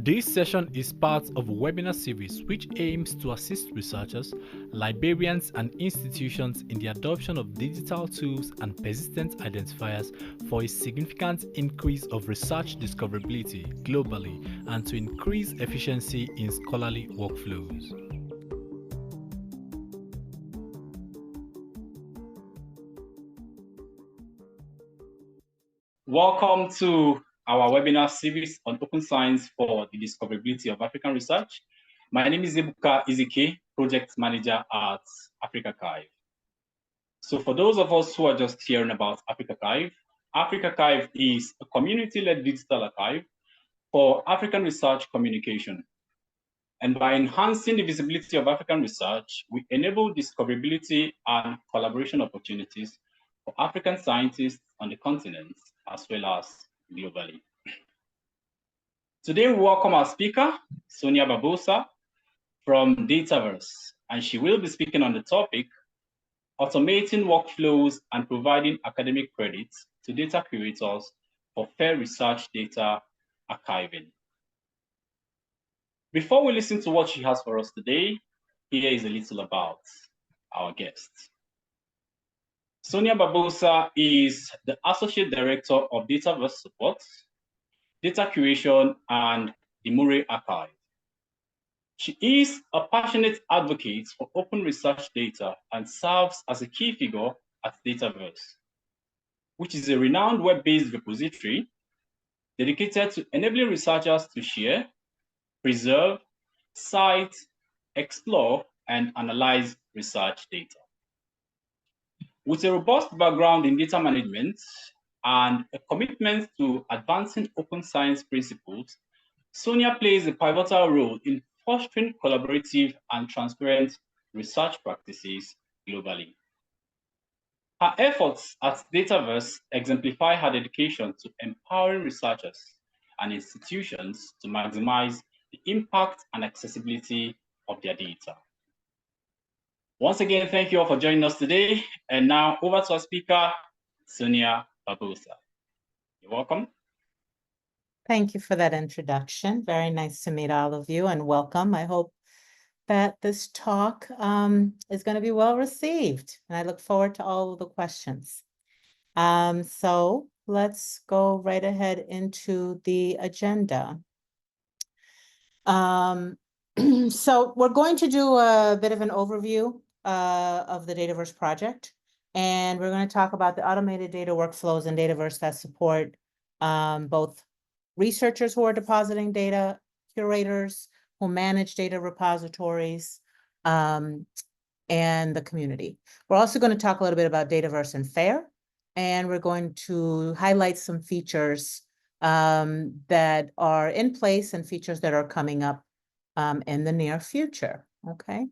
This session is part of a webinar series which aims to assist researchers, librarians, and institutions in the adoption of digital tools and persistent identifiers for a significant increase of research discoverability globally and to increase efficiency in scholarly workflows. Welcome to our webinar series on open science for the discoverability of African research. My name is Ebuka Izike, Project Manager at AfricaCarve. So for those of us who are just hearing about AfricaCarve, AfricaCarve is a community-led digital archive for African research communication. And by enhancing the visibility of African research, we enable discoverability and collaboration opportunities for African scientists on the continent, as well as globally. Today, we welcome our speaker, Sonia Barbosa from Dataverse, and she will be speaking on the topic, automating workflows and providing academic credits to data curators for fair research data archiving. Before we listen to what she has for us today, here is a little about our guest. Sonia Barbosa is the Associate Director of Dataverse Support, Data Curation, and the Murray Archive. She is a passionate advocate for open research data and serves as a key figure at Dataverse, which is a renowned web-based repository dedicated to enabling researchers to share, preserve, cite, explore, and analyze research data. With a robust background in data management and a commitment to advancing open science principles, Sonia plays a pivotal role in fostering collaborative and transparent research practices globally. Her efforts at Dataverse exemplify her dedication to empowering researchers and institutions to maximize the impact and accessibility of their data. Once again, thank you all for joining us today. And now over to our speaker, Sonia Barbosa. You're welcome. Thank you for that introduction. Very nice to meet all of you and welcome. I hope that this talk is going to be well received, and I look forward to all of the questions. So let's go right ahead into the agenda. So we're going to do a bit of an overview of the Dataverse project, and we're going to talk about the automated data workflows in Dataverse that support both researchers who are depositing data, curators who manage data repositories, and the community. We're also going to talk a little bit about Dataverse and FAIR, and we're going to highlight some features that are in place and features that are coming up in the near future, okay?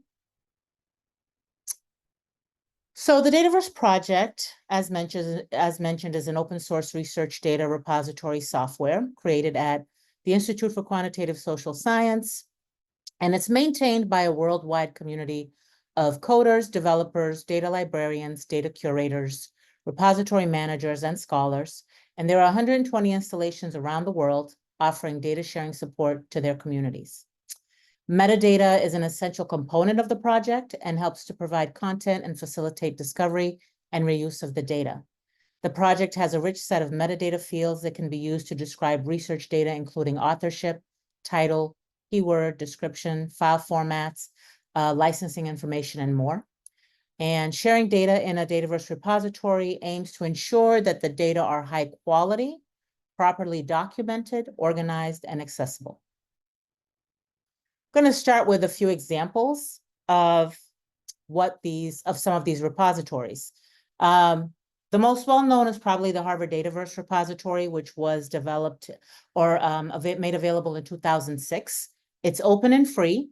So the Dataverse project, as mentioned, is an open source research data repository software created at the Institute for Quantitative Social Science, and it's maintained by a worldwide community of coders, developers, data librarians, data curators, repository managers, and scholars. And there are 120 installations around the world offering data sharing support to their communities. Metadata is an essential component of the project and helps to provide content and facilitate discovery and reuse of the data. The project has a rich set of metadata fields that can be used to describe research data, including authorship, title, keyword, description, file formats, licensing information, and more. And sharing data in a Dataverse repository aims to ensure that the data are high quality, properly documented, organized, and accessible. I'm going to start with a few examples of some of these repositories. The most well-known is probably the Harvard Dataverse repository, which was developed or made available in 2006. It's open and free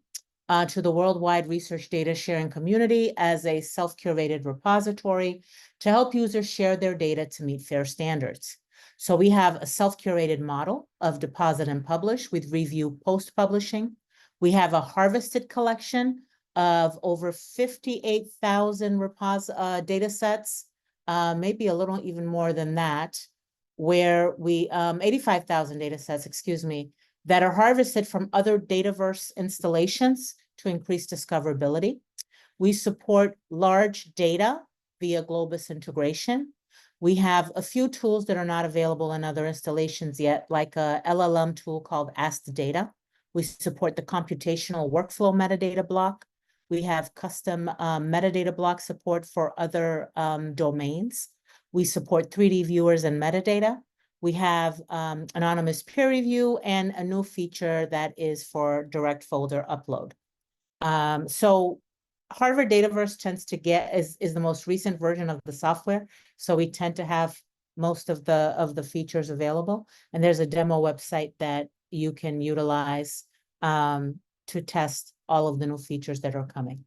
to the worldwide research data sharing community as a self-curated repository to help users share their data to meet FAIR standards. So we have a self-curated model of deposit and publish with review post-publishing. We have a harvested collection of over 58,000 data sets, maybe a little even more than that, where we, 85,000 data sets, excuse me, that are harvested from other Dataverse installations to increase discoverability. We support large data via Globus integration. We have a few tools that are not available in other installations yet, like a LLM tool called Ask the Data. We support the computational workflow metadata block. We have custom metadata block support for other domains. We support 3D viewers and metadata. We have anonymous peer review and a new feature that is for direct folder upload. So Harvard Dataverse tends to get is the most recent version of the software. So we tend to have most of the features available. And there's a demo website that you can utilize to test all of the new features that are coming.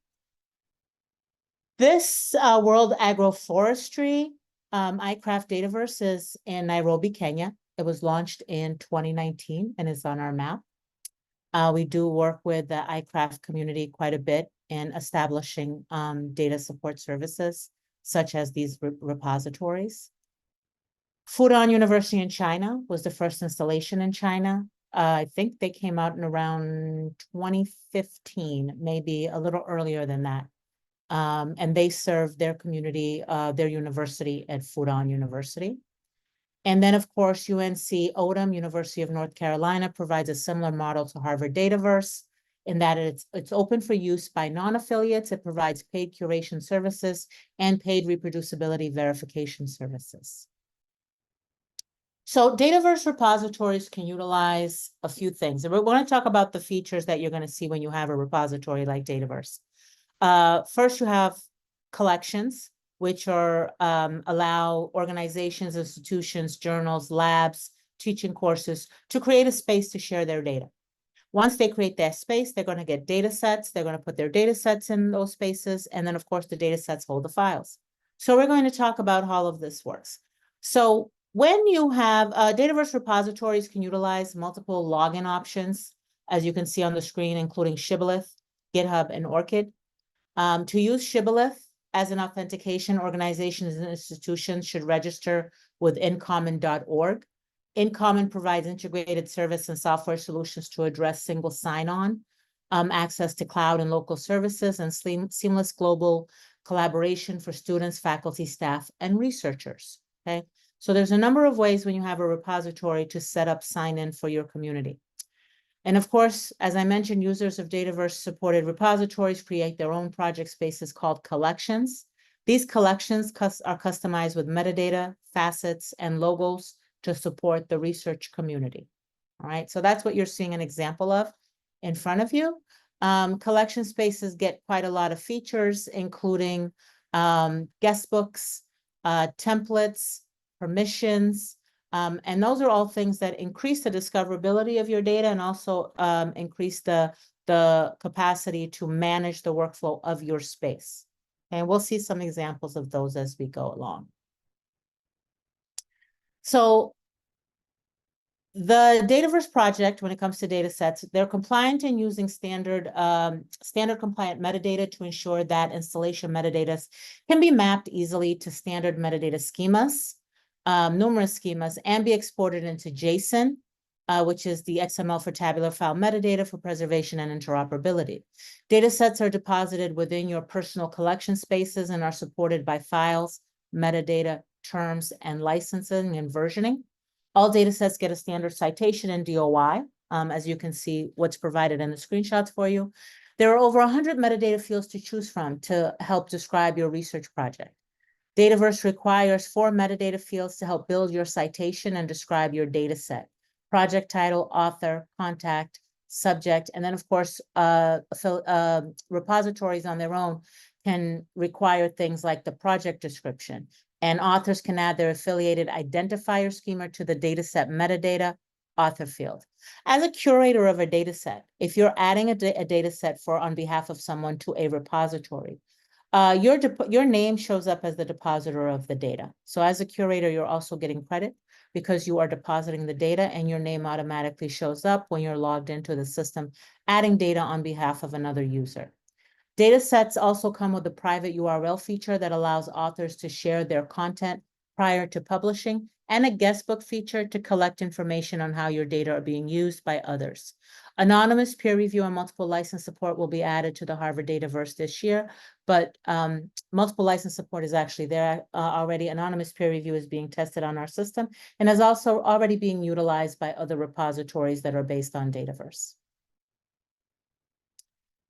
This World Agroforestry iCraft Dataverse is in Nairobi, Kenya. It was launched in 2019 and is on our map. We do work with the iCraft community quite a bit in establishing data support services, such as these repositories. Fudan University in China was the first installation in China. I think they came out in around 2015, maybe a little earlier than that. And they serve their community, their university at Fudan University. And then, of course, UNC Odom, University of North Carolina, provides a similar model to Harvard Dataverse in that it's open for use by non-affiliates. It provides paid curation services and paid reproducibility verification services. So Dataverse repositories can utilize a few things. And we're going to talk about the features that you're going to see when you have a repository like Dataverse. First, you have collections, which are allow organizations, institutions, journals, labs, teaching courses to create a space to share their data. Once they create that space, they're going to get data sets. They're going to put their data sets in those spaces. And then, of course, the data sets hold the files. So we're going to talk about how all of this works. So when you have Dataverse repositories can utilize multiple login options, as you can see on the screen, including Shibboleth, GitHub, and Orchid. To use Shibboleth as an authentication, organizations and institutions should register with incommon.org. InCommon provides integrated service and software solutions to address single sign-on, access to cloud and local services, and seamless global collaboration for students, faculty, staff, and researchers. Okay, so there's a number of ways when you have a repository to set up sign-in for your community. And of course, as I mentioned, users of Dataverse-supported repositories create their own project spaces called collections. These collections are customized with metadata, facets, and logos to support the research community. All right, so that's what you're seeing an example of in front of you. Collection spaces get quite a lot of features, including guest books, templates, permissions, and those are all things that increase the discoverability of your data and also increase the capacity to manage the workflow of your space. And we'll see some examples of those as we go along. So the Dataverse project, when it comes to data sets, they're compliant in using standard compliant metadata to ensure that installation metadata can be mapped easily to standard metadata schemas, numerous schemas, and be exported into JSON, which is the XML for tabular file metadata for preservation and interoperability. Data sets are deposited within your personal collection spaces and are supported by files, metadata, terms, and licensing and versioning. All data sets get a standard citation and DOI, as you can see what's provided in the screenshots for you. There are over 100 metadata fields to choose from to help describe your research project. Dataverse requires 4 metadata fields to help build your citation and describe your data set: project title, author, contact, subject, and then, of course, repositories on their own can require things like the project description, and authors can add their affiliated identifier schema to the dataset metadata author field. As a curator of a dataset, if you're adding a dataset on behalf of someone to a repository, your name shows up as the depositor of the data. So as a curator, you're also getting credit because you are depositing the data and your name automatically shows up when you're logged into the system, adding data on behalf of another user. Data sets also come with a private URL feature that allows authors to share their content prior to publishing, and a guestbook feature to collect information on how your data are being used by others. Anonymous peer review and multiple license support will be added to the Harvard Dataverse this year, but multiple license support is actually there already. Anonymous peer review is being tested on our system and is also already being utilized by other repositories that are based on Dataverse.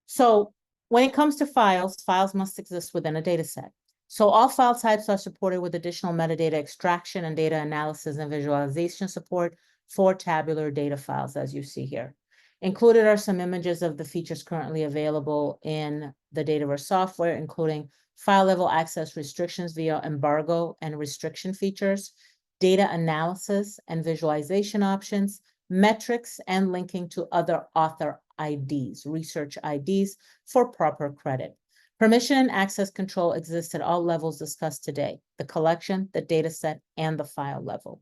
So when it comes to files, files must exist within a data set. So all file types are supported with additional metadata extraction and data analysis and visualization support for tabular data files, as you see here. Included are some images of the features currently available in the Dataverse software, including file level access restrictions via embargo and restriction features, data analysis and visualization options, metrics, and linking to other author IDs, research IDs for proper credit. Permission and access control exists at all levels discussed today, the collection, the data set, and the file level.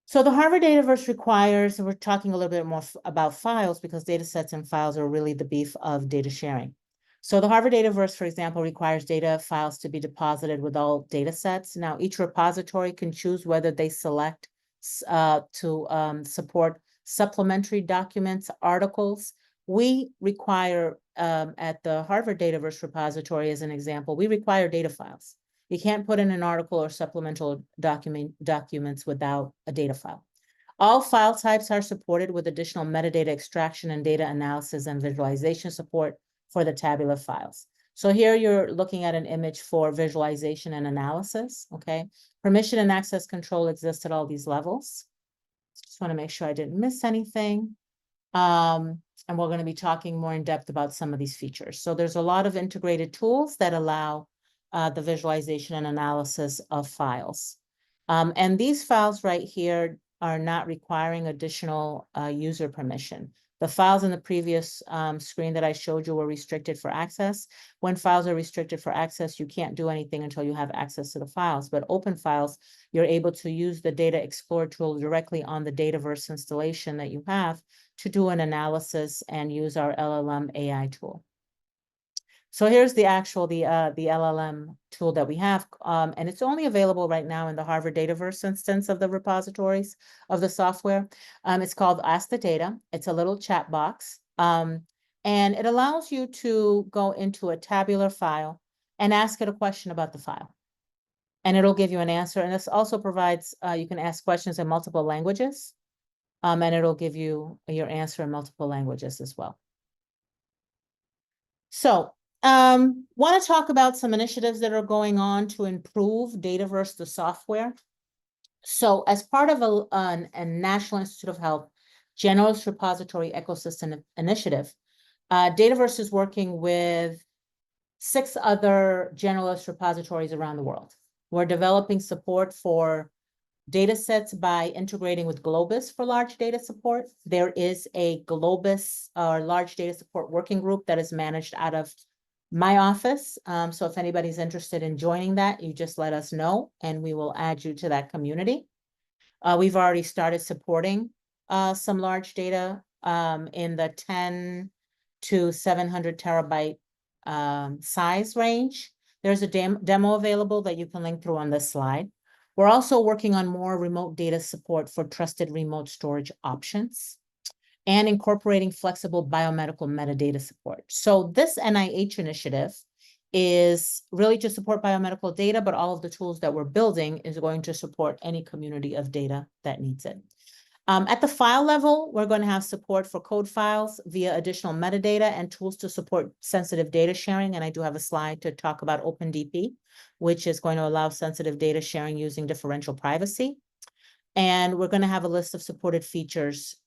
So the Harvard Dataverse requires, we're talking a little bit more about files because data sets and files are really the beef of data sharing. So the Harvard Dataverse, for example, requires data files to be deposited with all data sets. Now, each repository can choose whether they select to support supplementary documents, articles. We require, at the Harvard Dataverse repository, as an example, we require data files. You can't put in an article or supplemental documents without a data file. All file types are supported with additional metadata extraction and data analysis and visualization support for the tabular files. So here you're looking at an image for visualization and analysis, okay? Permission and access control exists at all these levels. Just want to make sure I didn't miss anything. And we're going to be talking more in depth about some of these features. So there's a lot of integrated tools that allow the visualization and analysis of files. And these files right here are not requiring additional user permission. The files in the previous screen that I showed you were restricted for access. When files are restricted for access, you can't do anything until you have access to the files. But open files, you're able to use the Data Explorer tool directly on the Dataverse installation that you have to do an analysis and use our LLM AI tool. So here's the actual, the LLM tool that we have, and it's only available right now in the Harvard Dataverse instance of the repositories of the software. It's called Ask the Data. It's a little chat box, and it allows you to go into a tabular file and ask it a question about the file. And it'll give you an answer. And this also provides, you can ask questions in multiple languages, and it'll give you your answer in multiple languages as well. So, want to talk about some initiatives that are going on to improve Dataverse, the software. So as part of a National Institute of Health Generalist Repository Ecosystem Initiative, Dataverse is working with 6 other generalist repositories around the world. We're developing support for data sets by integrating with Globus for large data support. There is a Globus large data support working group that is managed out of my office. So if anybody's interested in joining that, you just let us know and we will add you to that community. We've already started supporting some large data in the 10 to 700 terabyte size range. There's a demo available that you can link through on this slide. We're also working on more remote data support for trusted remote storage options and incorporating flexible biomedical metadata support. So this NIH initiative is really to support biomedical data, but all of the tools that we're building is going to support any community of data that needs it. At the file level, we're going to have support for code files via additional metadata and tools to support sensitive data sharing. And I do have a slide to talk about OpenDP, which is going to allow sensitive data sharing using differential privacy. And we're going to have a list of supported features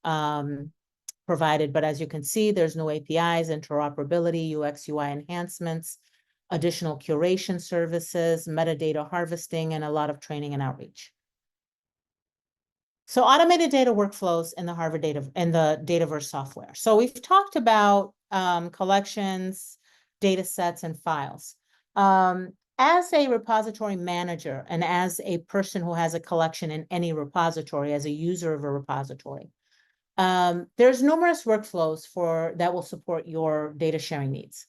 provided. But as you can see, there's no APIs, interoperability, UX, UI enhancements, additional curation services, metadata harvesting, and a lot of training and outreach. So automated data workflows in the Harvard Dataverse software. So we've talked about collections, data sets, and files. As a repository manager and as a person who has a collection in any repository, as a user of a repository, there's numerous workflows that will support your data sharing needs.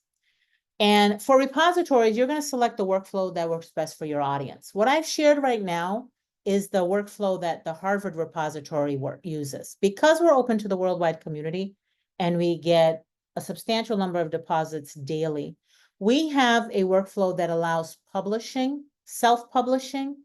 And for repositories, you're going to select the workflow that works best for your audience. What I've shared right now is the workflow that the Harvard repository uses. Because we're open to the worldwide community and we get a substantial number of deposits daily, we have a workflow that allows publishing, self-publishing,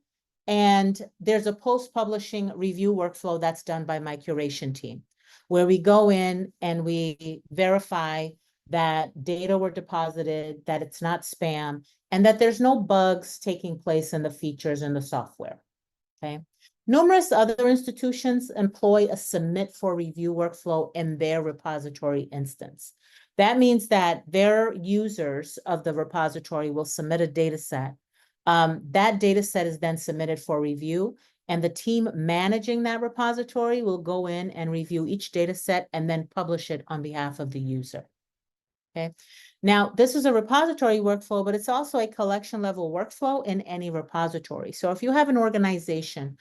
and there's a post-publishing review workflow that's done by my curation team, where we go in and we verify that data were deposited, that it's not spam, and that there's no bugs taking place in the features in the software, okay? Numerous other institutions employ a submit for review workflow in their repository instance. That means that their users of the repository will submit a data set. That data set is then submitted for review, and the team managing that repository will go in and review each data set and then publish it on behalf of the user. Okay. Now, this is a repository workflow, but it's also a collection level workflow in any repository. So if you have an organization,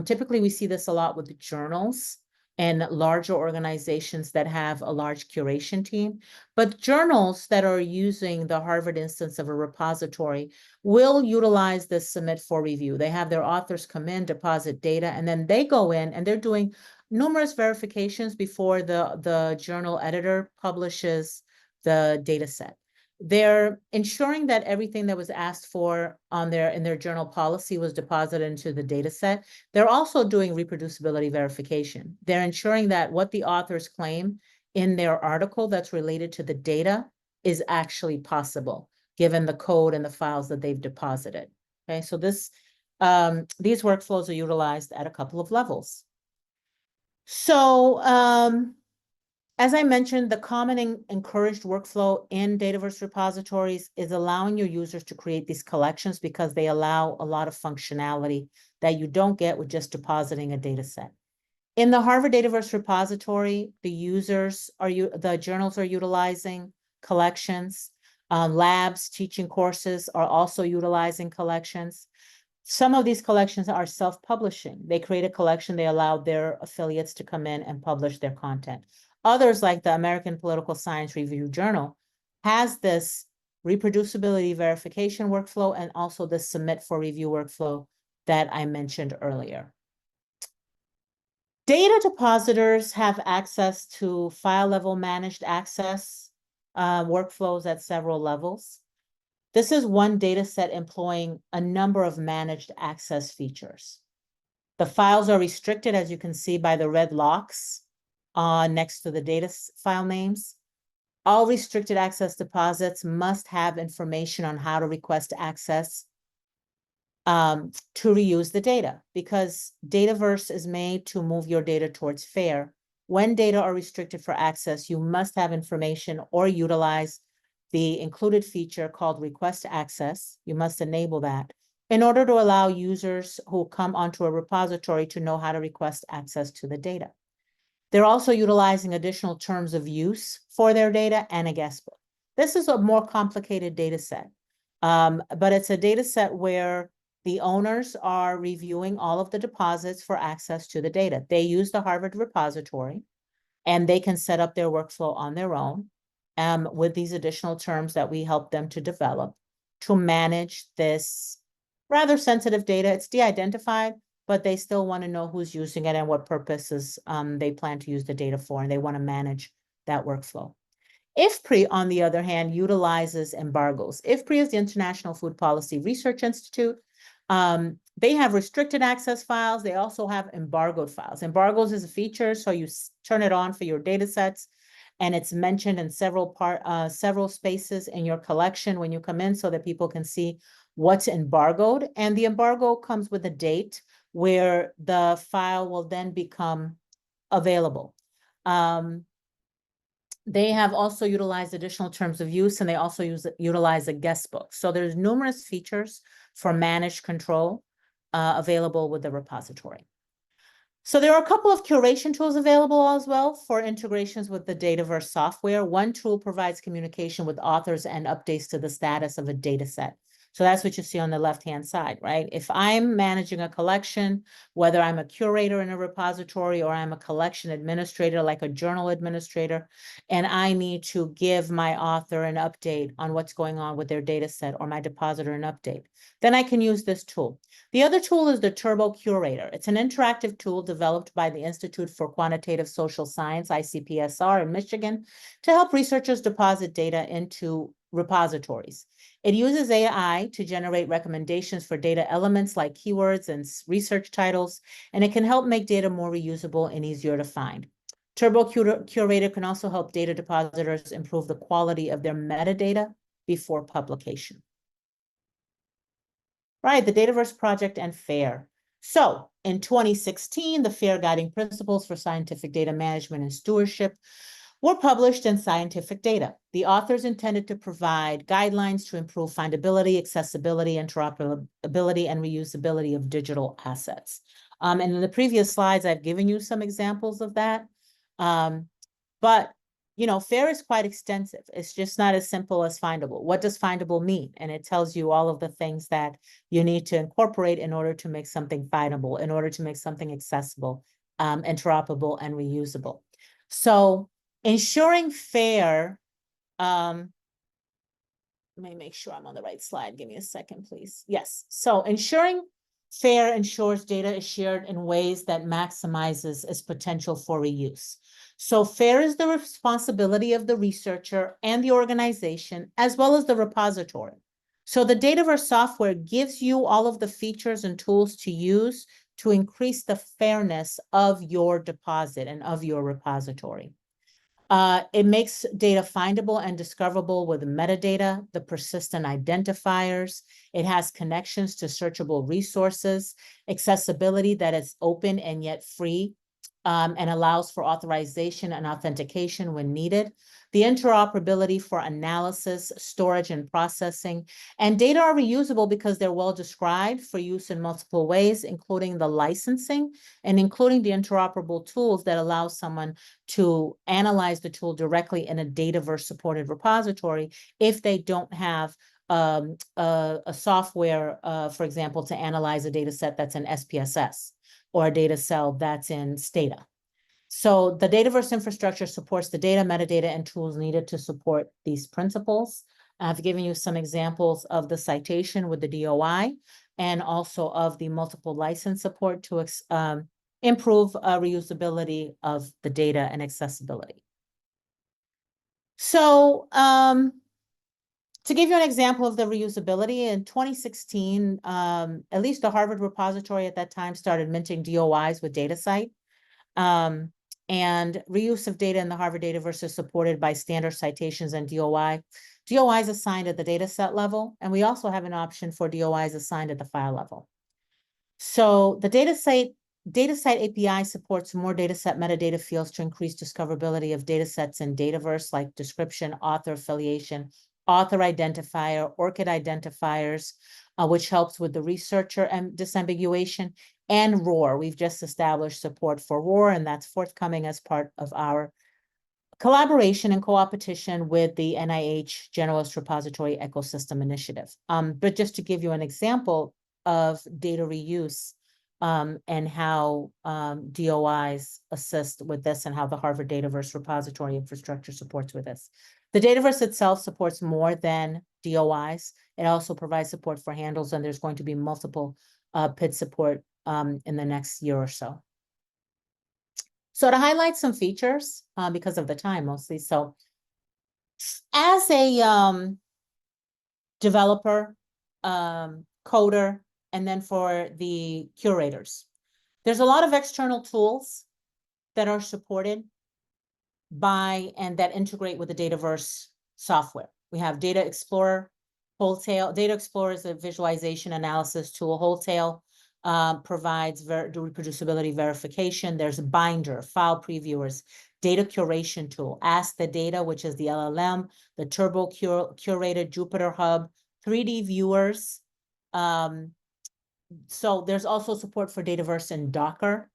typically we see this a lot with the journals and larger organizations that have a large curation team. But journals that are using the Harvard instance of a repository will utilize this submit for review. They have their authors come in, deposit data, and then they go in and they're doing numerous verifications before the journal editor publishes the data set. They're ensuring that everything that was asked for in their journal policy was deposited into the data set. They're also doing reproducibility verification. They're ensuring that what the authors claim in their article that's related to the data is actually possible, given the code and the files that they've deposited. Okay, so these workflows are utilized at a couple of levels. So, as I mentioned, the common and encouraged workflow in Dataverse repositories is allowing your users to create these collections because they allow a lot of functionality that you don't get with just depositing a data set. In the Harvard Dataverse repository, the journals are utilizing collections. Labs, teaching courses are also utilizing collections. Some of these collections are self-publishing. They create a collection, they allow their affiliates to come in and publish their content. Others, like the American Political Science Review Journal, has this reproducibility verification workflow and also the submit for review workflow that I mentioned earlier. Data depositors have access to file level managed access workflows at several levels. This is one data set employing a number of managed access features. The files are restricted, as you can see by the red locks next to the data file names. All restricted access deposits must have information on how to request access to reuse the data, because Dataverse is made to move your data towards FAIR. When data are restricted for access, you must have information or utilize the included feature called request access. You must enable that in order to allow users who come onto a repository to know how to request access to the data. They're also utilizing additional terms of use for their data and a guest book. This is a more complicated data set, but it's a data set where the owners are reviewing all of the deposits for access to the data. They use the Harvard repository, and they can set up their workflow on their own with these additional terms that we help them to develop to manage this rather sensitive data. It's de-identified, but they still want to know who's using it and what purposes they plan to use the data for, and they want to manage that workflow. IFPRI, on the other hand, utilizes embargoes. IFPRI is the International Food Policy Research Institute. They have restricted access files. They also have embargoed files. Embargoes is a feature, so you turn it on for your data sets, and it's mentioned in several spaces in your collection when you come in so that people can see what's embargoed. And the embargo comes with a date where the file will then become available. They have also utilized additional terms of use, and they also utilize a guest book. So there's numerous features for managed control available with the repository. So there are a couple of curation tools available as well for integrations with the Dataverse software. One tool provides communication with authors and updates to the status of a data set. So that's what you see on the left-hand side, right? If I'm managing a collection, whether I'm a curator in a repository or I'm a collection administrator, like a journal administrator, and I need to give my author an update on what's going on with their data set, or my depositor an update, then I can use this tool. The other tool is the Turbo Curator. It's an interactive tool developed by the Institute for Quantitative Social Science, ICPSR, in Michigan, to help researchers deposit data into repositories. It uses AI to generate recommendations for data elements like keywords and research titles, and it can help make data more reusable and easier to find. Turbo Curator can also help data depositors improve the quality of their metadata before publication. Right, the Dataverse project and FAIR. So in 2016, the FAIR Guiding Principles for Scientific Data Management and Stewardship were published in Scientific Data. The authors intended to provide guidelines to improve findability, accessibility, interoperability, and reusability of digital assets. And in the previous slides, I've given you some examples of that. But you know, FAIR is quite extensive. It's just not as simple as findable. What does findable mean? And it tells you all of the things that you need to incorporate in order to make something findable, in order to make something accessible, interoperable, and reusable. So ensuring FAIR, let me make sure I'm on the right slide. Give me a second, please. Yes. So ensuring FAIR ensures data is shared in ways that maximizes its potential for reuse. So FAIR is the responsibility of the researcher and the organization, as well as the repository. So the Dataverse software gives you all of the features and tools to use to increase the fairness of your deposit and of your repository. It makes data findable and discoverable with metadata, the persistent identifiers. It has connections to searchable resources, accessibility that is open and yet free, and allows for authorization and authentication when needed. The interoperability for analysis, storage, and processing. And data are reusable because they're well described for use in multiple ways, including the licensing and including the interoperable tools that allow someone to analyze the tool directly in a Dataverse supported repository if they don't have a software, for example, to analyze a data set that's in SPSS or a data cell that's in Stata. So the Dataverse infrastructure supports the data, metadata, and tools needed to support these principles. I've given you some examples of the citation with the DOI and also of the multiple license support to improve reusability of the data and accessibility. So to give you an example of the reusability, in 2016, at least the Harvard repository at that time started minting DOIs with DataCite. And reuse of data in the Harvard Dataverse is supported by standard citations and DOI. DOIs assigned at the data set level, and we also have an option for DOIs assigned at the file level. So the DataCite API supports more dataset metadata fields to increase discoverability of datasets in Dataverse, like description, author affiliation, author identifier, ORCID identifiers, which helps with the researcher and disambiguation, and ROR. We've just established support for ROR, and that's forthcoming as part of our collaboration and co-opetition with the NIH Generalist Repository Ecosystem Initiative. But just to give you an example of data reuse and how DOIs assist with this and how the Harvard Dataverse repository infrastructure supports with this. The Dataverse itself supports more than DOIs. It also provides support for handles, and there's going to be multiple PID support in the next year or so. So to highlight some features, because of the time mostly. So as a developer, coder, and then for the curators, there's a lot of external tools that are supported by and that integrate with the Dataverse software. We have Data Explorer, Wholetail. Data Explorer is a visualization analysis tool. Wholetail provides reproducibility verification. There's a Binder, file previewers, data curation tool, Ask the Data, which is the LLM, the Turbo Curator, Jupyter Hub, 3D viewers. So there's also support for Dataverse in Docker.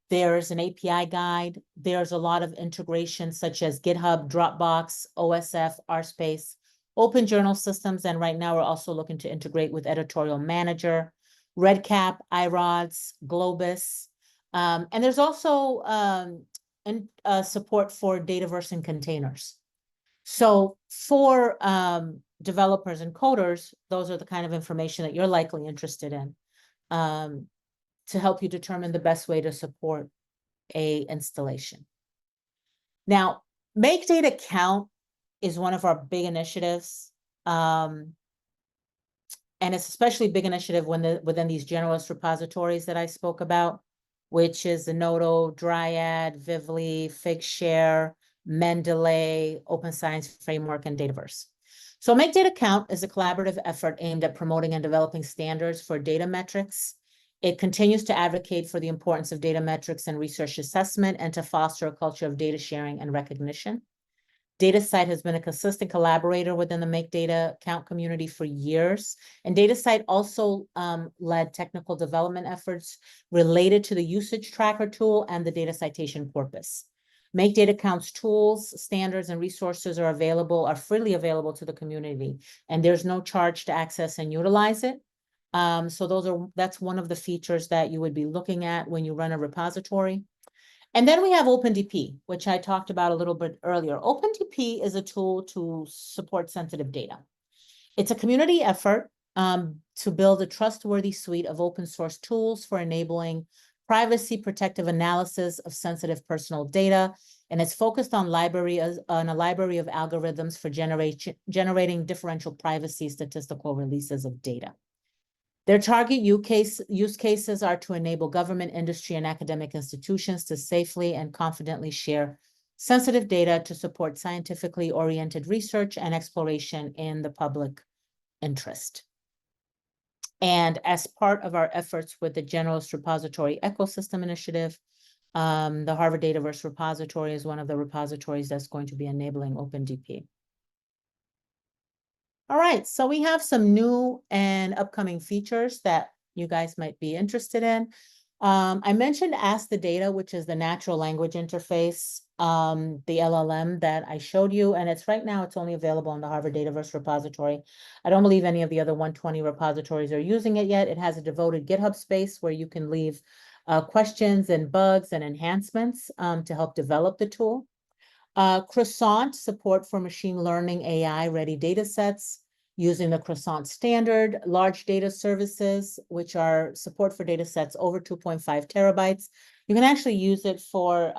There's an API guide. There's a lot of integration such as GitHub, Dropbox, OSF, RSpace, open journal systems, and right now we're also looking to integrate with Editorial Manager, RedCap, iRods, Globus. And there's also support for Dataverse and containers. So for developers and coders, those are the kind of information that you're likely interested in to help you determine the best way to support a installation. Now, Make Data Count is one of our big initiatives. And it's especially big initiative within these generalist repositories that I spoke about, which is the Nodo, Dryad, Vivly, Figshare, Mendeley, Open Science Framework, and Dataverse. So Make Data Count is a collaborative effort aimed at promoting and developing standards for data metrics. It continues to advocate for the importance of data metrics and research assessment and to foster a culture of data sharing and recognition. DataCite has been a consistent collaborator within the Make Data Count community for years. And DataCite also led technical development efforts related to the usage tracker tool and the data citation corpus. Make Data Count's tools, standards, and resources are freely available to the community, and there's no charge to access and utilize it. So that's one of the features that you would be looking at when you run a repository. And then we have OpenDP, which I talked about a little bit earlier. OpenDP is a tool to support sensitive data. It's a community effort to build a trustworthy suite of open source tools for enabling privacy protective analysis of sensitive personal data. And it's focused on a library of algorithms for generating differential privacy statistical releases of data. Their target use cases are to enable government, industry, and academic institutions to safely and confidently share sensitive data to support scientifically oriented research and exploration in the public interest. And as part of our efforts with the Generalist Repository Ecosystem Initiative, the Harvard Dataverse repository is one of the repositories that's going to be enabling OpenDP. All right, so we have some new and upcoming features that you guys might be interested in. I mentioned Ask the Data, which is the natural language interface, the LLM that I showed you, and it's only available on the Harvard Dataverse repository. I don't believe any of the other 120 repositories are using it yet. It has a devoted GitHub space where you can leave questions and bugs and enhancements to help develop the tool. Croissant, support for machine learning AI ready data sets using the Croissant standard, large data services, which are support for data sets over 2.5 terabytes. You can actually use it for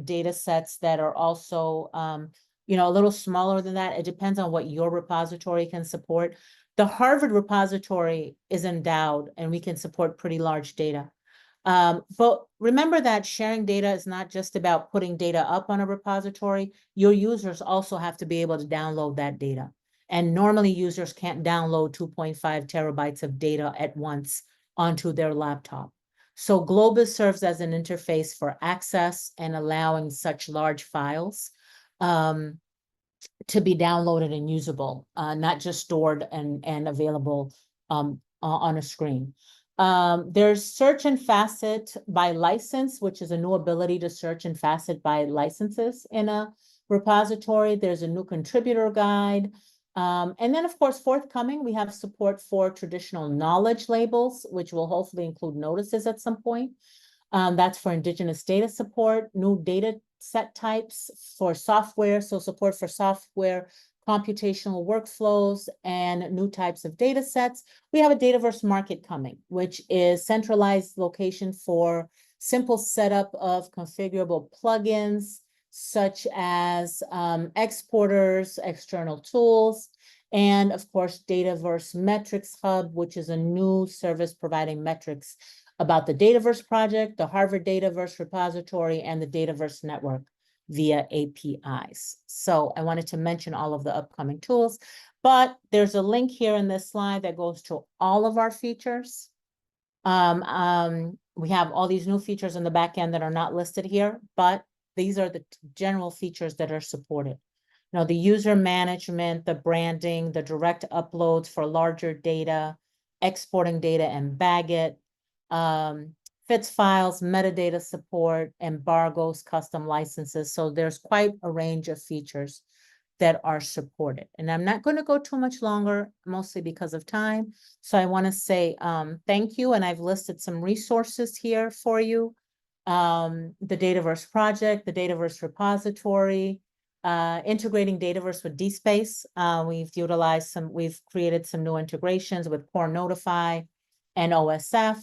data sets that are also a little smaller than that. It depends on what your repository can support. The Harvard repository is endowed and we can support pretty large data. But remember that sharing data is not just about putting data up on a repository. Your users also have to be able to download that data. And normally users can't download 2.5 terabytes of data at once onto their laptop. So Globus serves as an interface for access and allowing such large files to be downloaded and usable, not just stored and available on a screen. There's search and facet by license, which is a new ability to search and facet by licenses in a repository. There's a new contributor guide. And then, of course, forthcoming, we have support for traditional knowledge labels, which will hopefully include notices at some point. That's for indigenous data support, new data set types for software, so support for software computational workflows and new types of data sets. We have a Dataverse market coming, which is centralized location for simple setup of configurable plugins, such as exporters, external tools, and of course, Dataverse Metrics Hub, which is a new service providing metrics about the Dataverse project, the Harvard Dataverse repository, and the Dataverse network via APIs. So I wanted to mention all of the upcoming tools, but there's a link here in this slide that goes to all of our features. We have all these new features in the back end that are not listed here, but these are the general features that are supported. Now, the user management, the branding, the direct uploads for larger data, exporting data and bag it, FITS files, metadata support, embargoes, custom licenses. So there's quite a range of features that are supported. And I'm not going to go too much longer, mostly because of time. So I want to say thank you. And I've listed some resources here for you. The Dataverse project, the Dataverse repository, integrating Dataverse with DSpace. We've created some new integrations with Core Notify and OSF,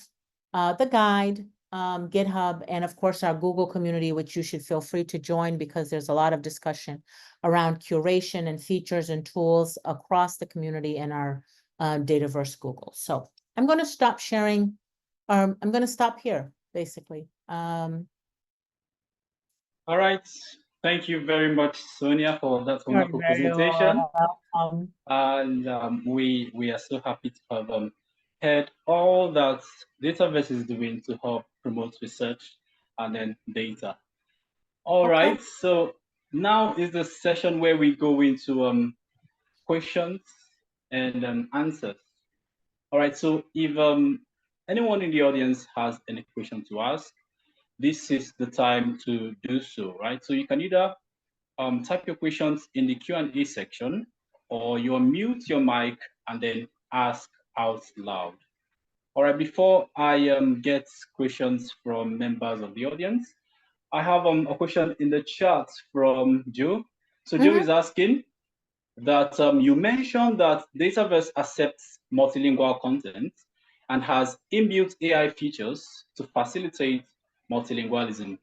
the guide, GitHub, and of course our Google community, which you should feel free to join because there's a lot of discussion around curation and features and tools across the community in our Dataverse Google. So I'm going to stop sharing. I'm going to stop here, basically. All right. Thank you very much, Sonia, for that wonderful presentation. And we are so happy to have heard all that Dataverse is doing to help promote research and then data. All right. So now is the session where we go into questions and answers. All right. So if anyone in the audience has any question to ask, this is the time to do so, right? So you can either type your questions in the Q&A section, or you unmute your mic and then ask out loud. All right, before I get questions from members of the audience, I have a question in the chat from Joe. So Joe is asking that you mentioned that Dataverse accepts multilingual content and has inbuilt AI features to facilitate multilingualism.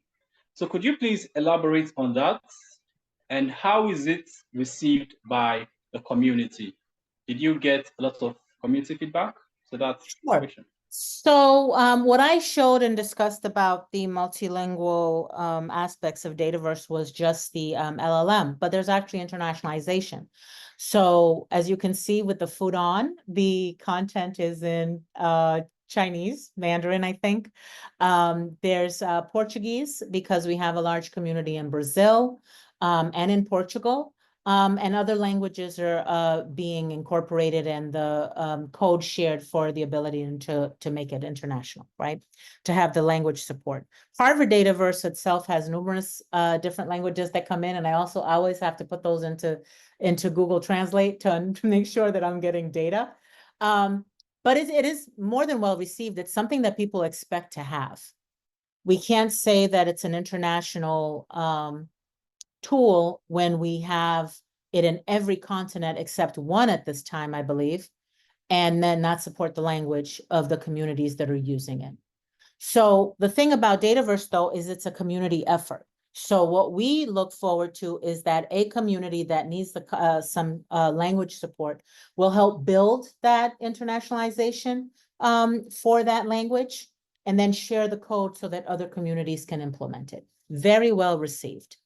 So could you please elaborate on that? And how is it received by the community? Did you get a lot of community feedback? So that's the question. So what I showed and discussed about the multilingual aspects of Dataverse was just the LLM, but there's actually internationalization. So as you can see with the Fudan, the content is in Chinese, Mandarin, I think. There's Portuguese, because we have a large community in Brazil and in Portugal. And other languages are being incorporated and the code shared for the ability to make it international, right? To have the language support. Harvard Dataverse itself has numerous different languages that come in, and I also always have to put those into Google Translate to make sure that I'm getting data. But it is more than well received. It's something that people expect to have. We can't say that it's an international tool when we have it in every continent except one at this time, I believe, and then not support the language of the communities that are using it. So the thing about Dataverse, though, is it's a community effort. So what we look forward to is that a community that needs some language support will help build that internationalization for that language, and then share the code so that other communities can implement it. Very well received.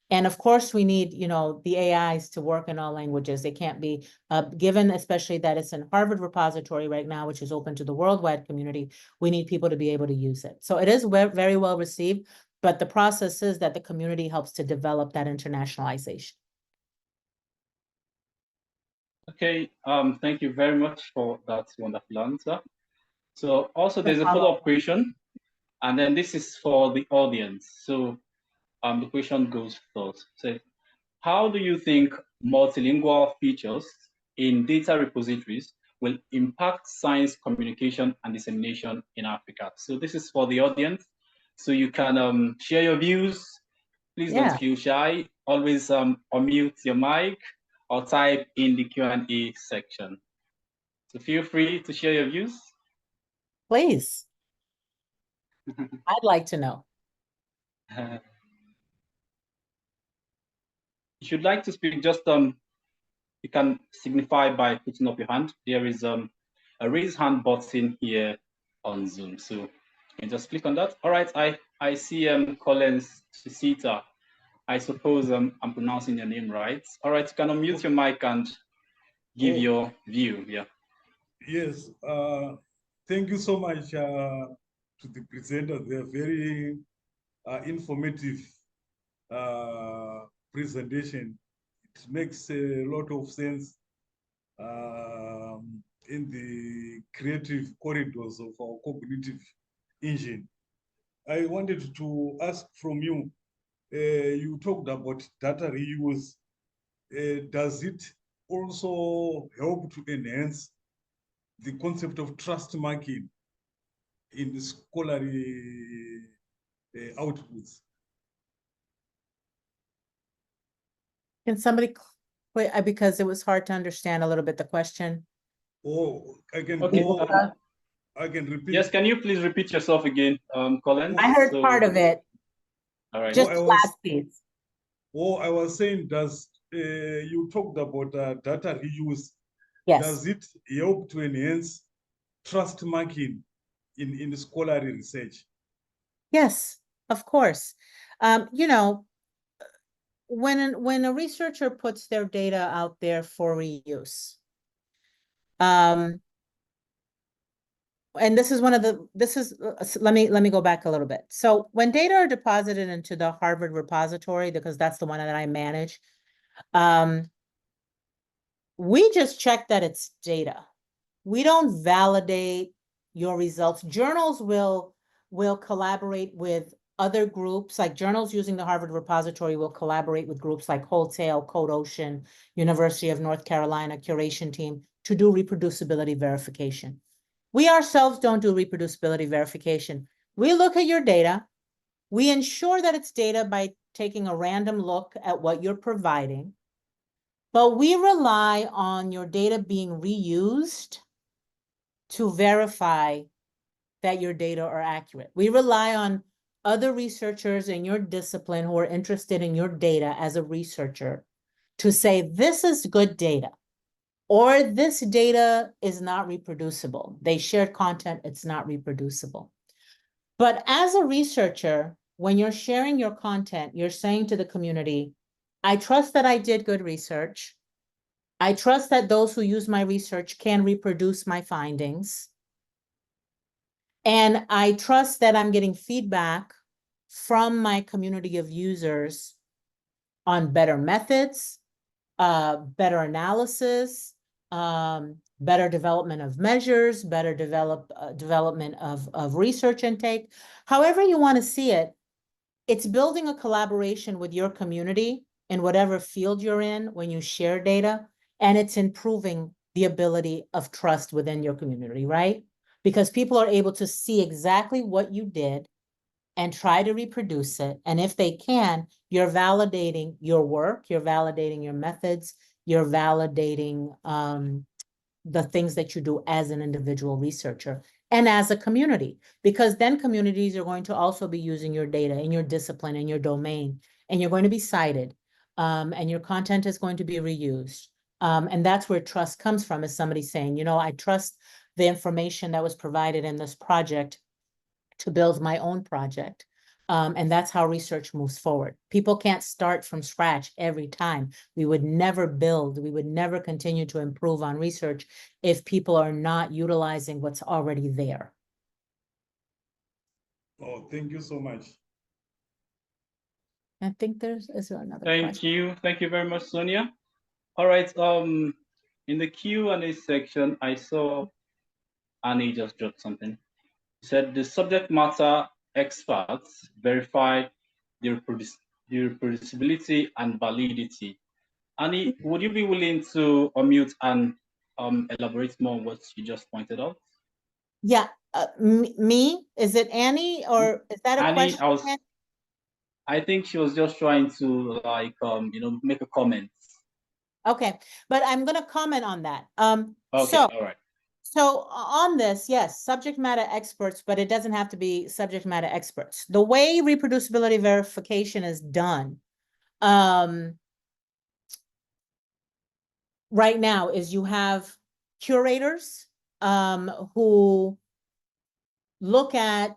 And of course, we need, the AIs to work in all languages. They can't be given, especially that it's in Harvard repository right now, which is open to the worldwide community. We need people to be able to use it. So it is very well received, but the process is that the community helps to develop that internationalization. Okay, thank you very much for that wonderful answer. So also there's a follow-up question, and then this is for the audience. So the question goes first. So how do you think multilingual features in data repositories will impact science communication and dissemination in Africa? So this is for the audience. So you can share your views. Please don't feel shy. Always unmute your mic or type in the Q&A section. So feel free to share your views. Please. I'd like to know. If you'd like to speak, just you can signify by putting up your hand. There is a raise hand button here on Zoom, so you can just click on that. All right, I see Collins Sisita. I suppose I'm pronouncing your name right. All right, you can unmute your mic and give your view. Yeah. Yes. Thank you so much to the presenters. They're very informative presentation. It makes a lot of sense in the creative corridors of our cognitive engine. I wanted to ask from you, you talked about data reuse does it also help to enhance the concept of trust marking in the scholarly outputs? Can somebody, wait, because it was hard to understand a little bit the question. Oh, I can Okay. go, I can repeat. Yes, can you please repeat yourself again, Colin? I heard part of it, All right. just I the was- last piece. I was saying, you talked about data reuse. Yes, Does it help to enhance trust marking in the scholarly research? yes, of course. You know, when a researcher puts their data out there for reuse, and this is let me go back a little bit. So when data are deposited into the Harvard repository, because that's the one that I manage, we just check that it's data. We don't validate your results. Journals will collaborate with other groups, like journals using the Harvard repository will collaborate with groups like Wholesale, Code Ocean, University of North Carolina curation team to do reproducibility verification. We ourselves don't do reproducibility verification. We look at your data. We ensure that it's data by taking a random look at what you're providing, but we rely on your data being reused to verify that your data are accurate. We rely on other researchers in your discipline who are interested in your data as a researcher to say, this is good data, or this data is not reproducible. They shared content, it's not reproducible. But as a researcher, when you're sharing your content, you're saying to the community, I trust that I did good research. I trust that those who use my research can reproduce my findings. And I trust that I'm getting feedback from my community of users on better methods, better analysis, better development of measures, better development of research intake. However you want to see it, it's building a collaboration with your community in whatever field you're in when you share data, and it's improving the ability of trust within your community, right? Because people are able to see exactly what you did and try to reproduce it. And if they can, you're validating your work, you're validating your methods, you're validating the things that you do as an individual researcher and as a community, because then communities are going to also be using your data in your discipline, in your domain, and you're going to be cited, and your content is going to be reused. And that's where trust comes from, is somebody saying, you know, I trust the information that was provided in this project to build my own project. And that's how research moves forward. People can't start from scratch every time. We would never build, we would never continue to improve on research if people are not utilizing what's already there. Oh, thank you so much. I think is there another Thank question? you. Thank you very much, Sonia. All right. In the Q&A section, I saw Annie just dropped something. She said the subject matter experts verified the reproducibility and validity. Annie, would you be willing to unmute and elaborate more on what you just pointed out? Yeah, me? Is it Annie, or is that a Annie, question? I think she was just trying to like make a comment. Okay, but I'm going to comment on that. Okay, all right. So on this, yes, subject matter experts, but it doesn't have to be subject matter experts. The way reproducibility verification is done right now is you have curators who look at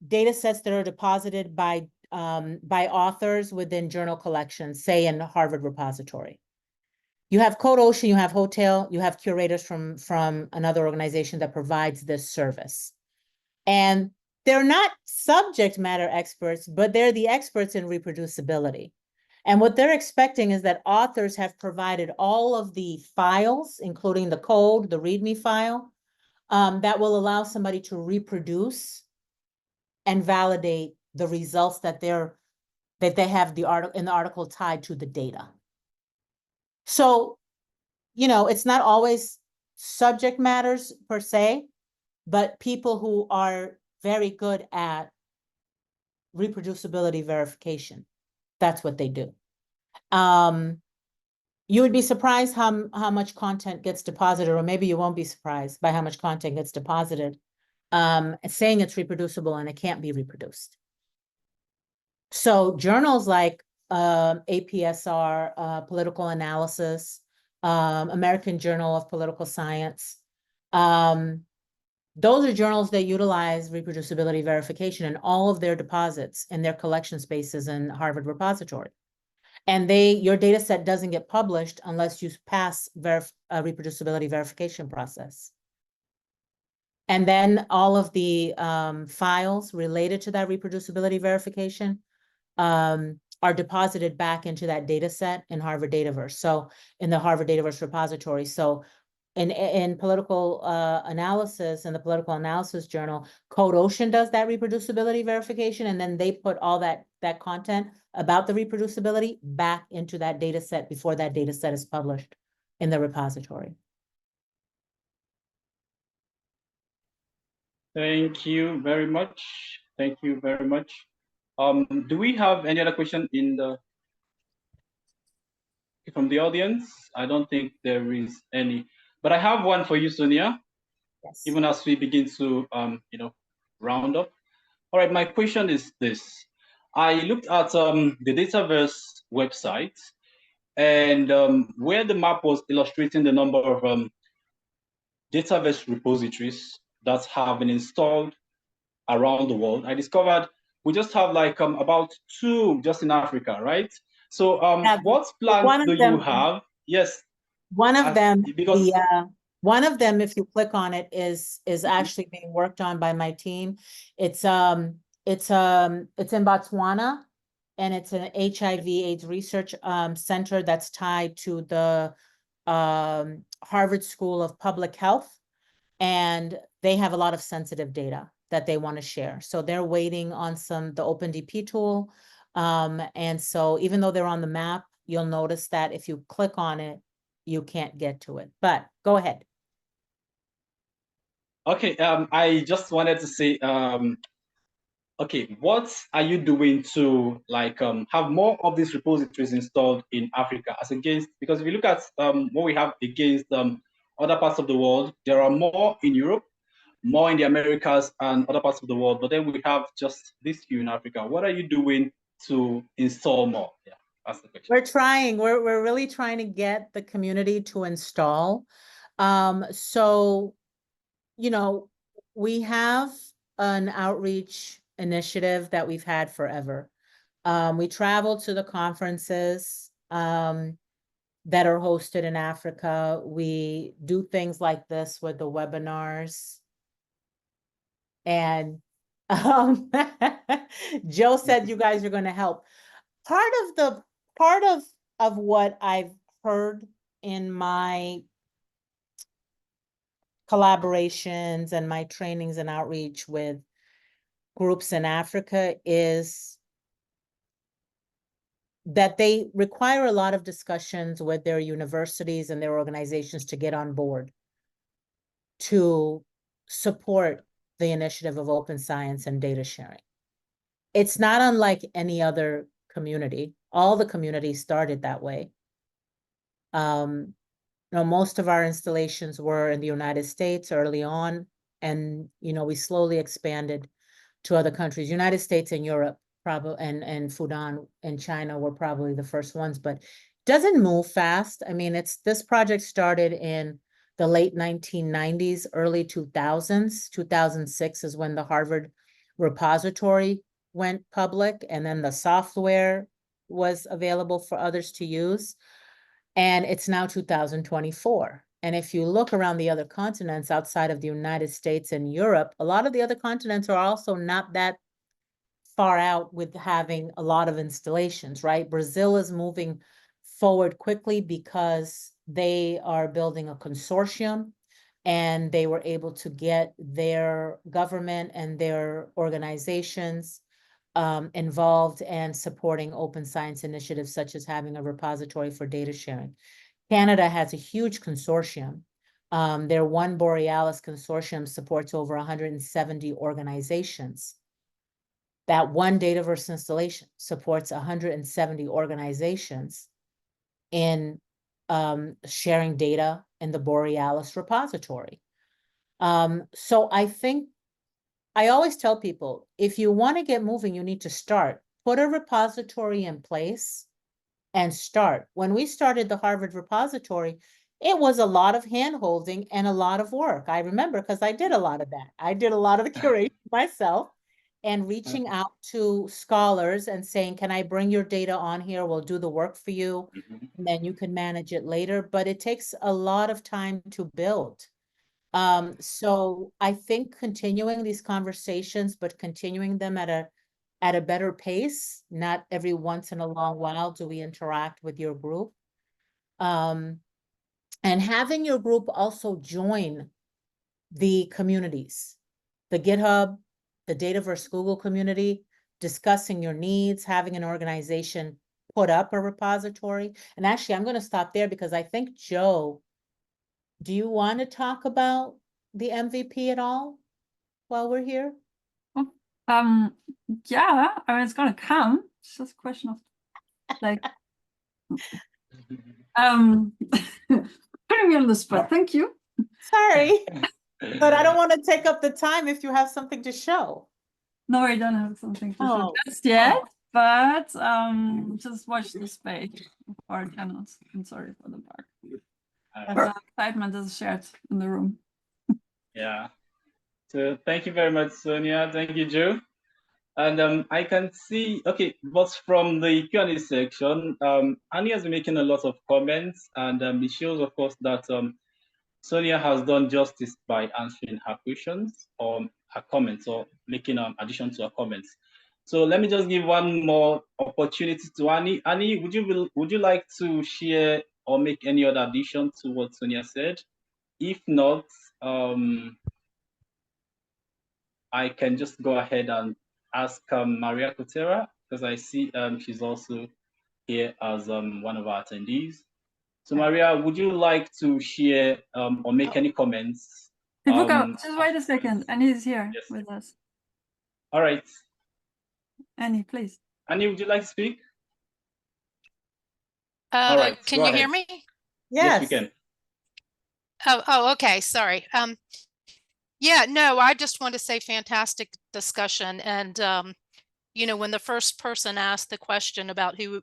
data sets that are deposited by authors within journal collections, say in the Harvard repository. You have Code Ocean, you have Hotel, you have curators from another organization that provides this service. And they're not subject matter experts, but they're the experts in reproducibility. And what they're expecting is that authors have provided all of the files, including the code, the README file, that will allow somebody to reproduce and validate the results that they have in the article tied to the data. So, you know, it's not always subject matters per se, but people who are very good at reproducibility verification. That's what they do. You would be surprised how much content gets deposited, or maybe you won't be surprised by how much content gets deposited, saying it's reproducible and it can't be reproduced. So journals like APSR, Political Analysis, American Journal of Political Science, those are journals that utilize reproducibility verification in all of their deposits and their collection spaces in Harvard repository. And your data set doesn't get published unless you pass reproducibility verification process. And then all of the files related to that reproducibility verification are deposited back into that data set in Harvard Dataverse. So in the Harvard Dataverse repository. So in political analysis, in the Political Analysis Journal, Code Ocean does that reproducibility verification, and then they put all that content about the reproducibility back into that data set before that data set is published in the repository. Thank you very much. Thank you very much. Do we have any other question from the audience? I don't think there is any, but I have one for you, Sonia. Yes. Even as we begin to round up. All right, my question is this. I looked at the Dataverse website, and where the map was illustrating the number of Dataverse repositories that have been installed around the world, I discovered we just have like about 2 just in Africa, right? So what plans do you have? Yes. One of them, because one of them, if you click on it, is actually being worked on by my team. It's in Botswana, and it's an HIV/AIDS research center that's tied to the Harvard School of Public Health, and they have a lot of sensitive data that they want to share. So they're waiting on the OpenDP tool, and so even though they're on the map, you'll notice that if you click on it, you can't get to it. But go ahead. Okay, I just wanted to say, okay, what are you doing to like have more of these repositories installed in Africa as against, because if you look at what we have against other parts of the world, there are more in Europe, more in the Americas and other parts of the world, but then we have just this few in Africa. What are you doing to install more? Yeah, that's the question. We're trying, we're really trying to get the community to install. So, you know, we have an outreach initiative that we've had forever. We travel to the conferences that are hosted in Africa. We do things like this with the webinars. And Joe said you guys are going to help. Part of what I've heard in my collaborations and my trainings and outreach with groups in Africa is that they require a lot of discussions with their universities and their organizations to get on board to support the initiative of open science and data sharing. It's not unlike any other community. All the communities started that way. You know, most of our installations were in the United States early on, and you know, we slowly expanded to other countries. United States and Europe, probably, and Fudan and China were probably the first ones, but it doesn't move fast. I mean, this project started in the late 1990s, early 2000s. 2006 is when the Harvard repository went public, and then the software was available for others to use. And it's now 2024. And if you look around the other continents outside of the United States and Europe, a lot of the other continents are also not that far out with having a lot of installations, right? Brazil is moving forward quickly because they are building a consortium, and they were able to get their government and their organizations involved and supporting open science initiatives, such as having a repository for data sharing. Canada has a huge consortium. Their One Borealis consortium supports over 170 organizations. That one Dataverse installation supports 170 organizations in sharing data in the Borealis repository. So I think, I always tell people, if you want to get moving, you need to start. Put a repository in place and start. When we started the Harvard repository, it was a lot of hand-holding and a lot of work. I remember because I did a lot of that. I did a lot of the curation myself and reaching out to scholars and saying, can I bring your data on here? We'll do the work for you. And then you can manage it later. But it takes a lot of time to build. So I think continuing these conversations, but continuing them at a better pace, not every once in a long while do we interact with your group. And having your group also join the communities, the GitHub, the Dataverse Google community, discussing your needs, having an organization put up a repository. And actually, I'm going to stop there because I think, Joe, do you want to talk about the MVP at all while we're here? Yeah, I mean, it's gonna come. It's just a question of like putting me on the spot. Thank you. Sorry, but I don't want to take up the time if you have something to show. No, I don't have something to show Oh. just yet, but just watch the space or cannot. I'm sorry for the bark. The excitement is shared in the room. Yeah. So thank you very much, Sonia. Thank you, Joe. And I can see, okay, but from the Q&A section, Annie has been making a lot of comments, and it shows, of course, that Sonia has done justice by answering her questions or her comments or making an addition to her comments. So let me just give one more opportunity to Annie. Annie, would you like to share or make any other addition to what Sonia said? If not, I can just go ahead and ask Maria Kutera, because I see she's also here as one of our attendees. So Maria, would you like to share or make any comments? Just wait a second. Annie is here with us. All right. Annie, please. Annie, would you like to speak? All right. Can you hear me? Yes, we can. Oh, okay. Sorry. Yeah, no, I just want to say fantastic discussion. And, you know, when the first person asked the question about who,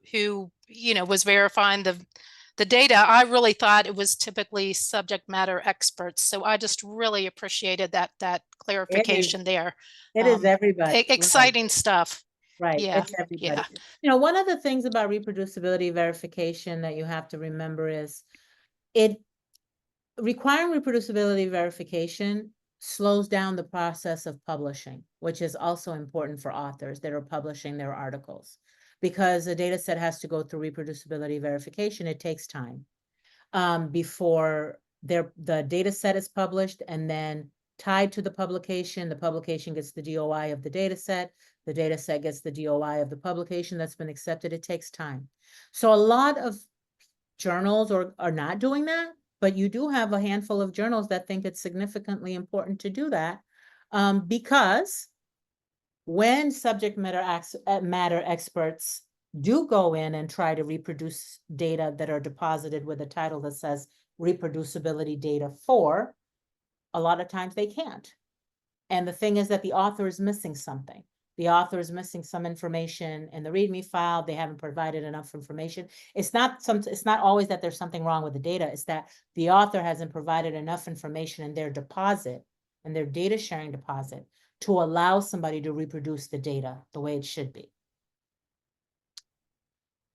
you know, was verifying the data, I really thought it was typically subject matter experts. So I just really appreciated that clarification there. It is everybody. Exciting stuff. Right. Yeah. It's everybody. Yeah. You know, one of the things about reproducibility verification that you have to remember is requiring reproducibility verification slows down the process of publishing, which is also important for authors that are publishing their articles. Because the data set has to go through reproducibility verification, it takes time before the data set is published, and then tied to the publication gets the DOI of the data set gets the DOI of the publication that's been accepted. It takes time. So a lot of journals are not doing that, but you do have a handful of journals that think it's significantly important to do that because when subject matter experts do go in and try to reproduce data that are deposited with a title that says reproducibility data for, a lot of times they can't. And the thing is that the author is missing something. The author is missing some information in the README file. They haven't provided enough information. It's not always that there's something wrong with the data. It's that the author hasn't provided enough information in their deposit, in their data sharing deposit, to allow somebody to reproduce the data the way it should be.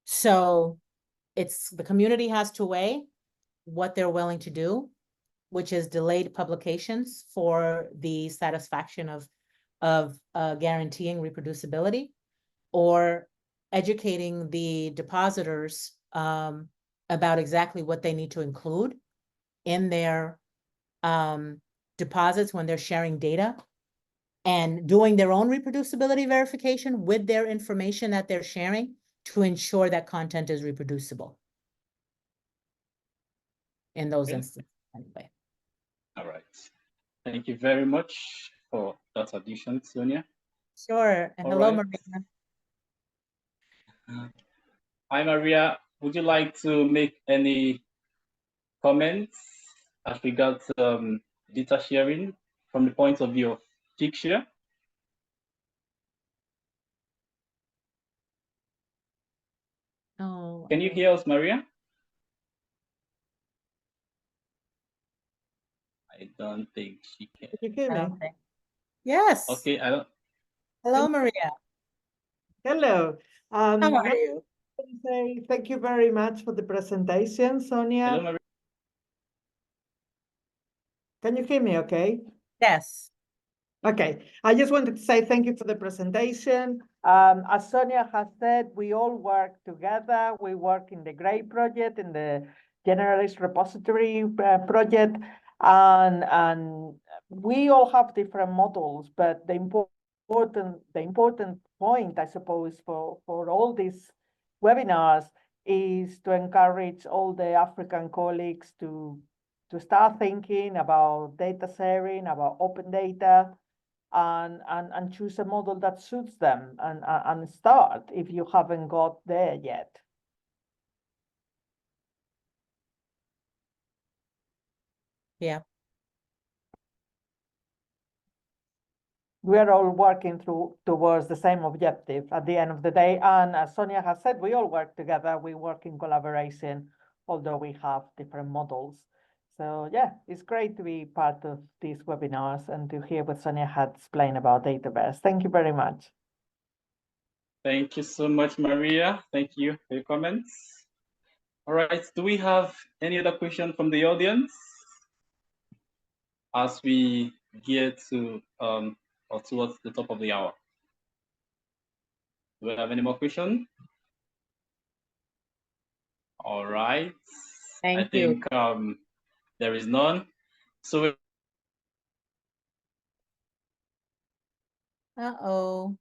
So the community has to weigh what they're willing to do, which is delayed publications for the satisfaction of guaranteeing reproducibility, or educating the depositors about exactly what they need to include in their deposits when they're sharing data, and doing their own reproducibility verification with their information that they're sharing to ensure that content is reproducible. in those Okay. instances anyway. All right. Thank you very much for that addition, Sonia. Sure. And All hello, right. Maria. Hi, Maria. Would you like to make any comments as regards data sharing from the point of view of Figshare? Oh, Can you hear us, Maria? I don't think she can. Can you hear me? okay. Yes. Okay, I don't. Hello, Maria. Hello. How I are you? want to say thank you very much for the presentation, Sonia. Hello, Maria. Can you hear me okay? Yes. Okay, I just wanted to say thank you for the presentation. As Sonia has said, we all work together. We work in the GREY project, in the Generalist Repository project, and we all have different models, but the important point, I suppose, for all these webinars is to encourage all the African colleagues to start thinking about data sharing, about open data, and choose a model that suits them and start if you haven't got there yet. Yeah. We are all working towards the same objective at the end of the day. And as Sonia has said, we all work together. We work in collaboration, although we have different models. So yeah, it's great to be part of these webinars and to hear what Sonia had explained about Dataverse. Thank you very much. Thank you so much, Maria. Thank you for your comments. All right, do we have any other question from the audience as we get to or towards the top of the hour? Do we have any more questions? All right. I think there is none. So Uh-oh.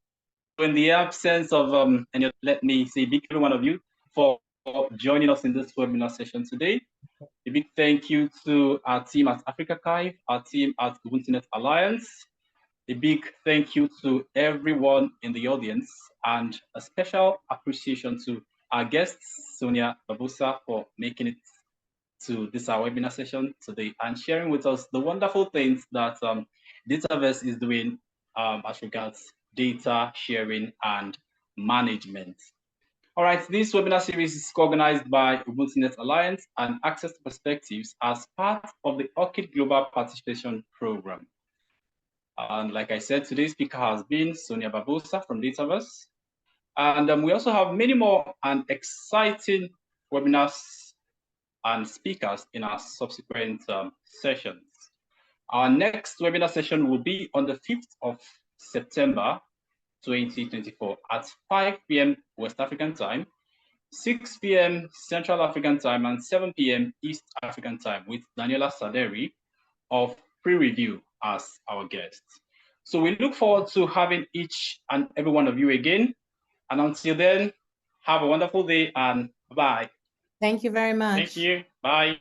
in the absence of any, let me say big to one of you for joining us in this webinar session today. A big thank you to our team at Africa Archive, our team at Ubuntu Alliance. A big thank you to everyone in the audience, and a special appreciation to our guests, Sonia Barbosa, for making it to this our webinar session today and sharing with us the wonderful things that Dataverse is doing as regards data sharing and management. All right, this webinar series is organized by Ubuntu Alliance and Access to Perspectives as part of the ORCID Global Participation Program. And like I said, today's speaker has been Sonia Barbosa from Dataverse. And we also have many more and exciting webinars and speakers in our subsequent sessions. Our next webinar session will be on the 5th of September, 2024 at 5 p.m. West African time, 6 p.m. Central African time, and 7 p.m. East African time with Daniela Saderi of Pre-Review as our guest. So we look forward to having each and every one of you again. And until then, have a wonderful day and bye. Thank you very much. Thank you. Bye.